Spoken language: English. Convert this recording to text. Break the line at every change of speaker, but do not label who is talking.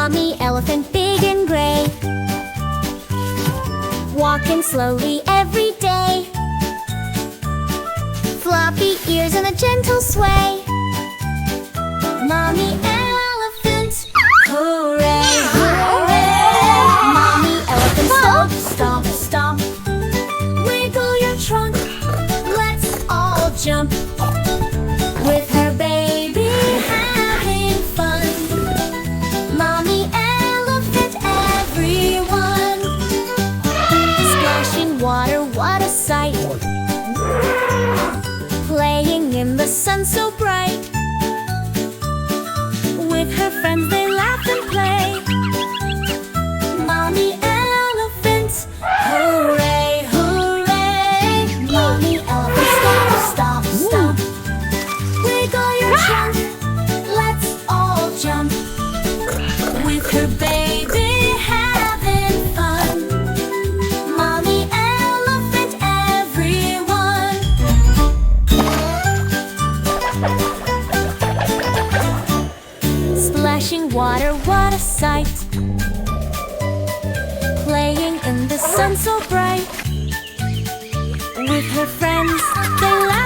Mommy elephant big and gray, walking slowly every day. Floppy ears and a gentle sway. Mommy elephant, hooray, hooray! Mommy elephant, stomp, stomp, stomp. Wiggle your trunk, let's all jump. With her baby having fun. Mommy elephant, everyone. Splashing water, what a sight. Playing in the sun so bright. With her friends they laugh and play. Mommy elephant, hooray, hooray! Mommy elephant, stomp, stomp, stomp. Wiggle your trunk, let's all jump. With her baby having fun. Mommy elephant, everyone. Splashing water, what a sight. Playing in the sun so bright. With her friends, they laugh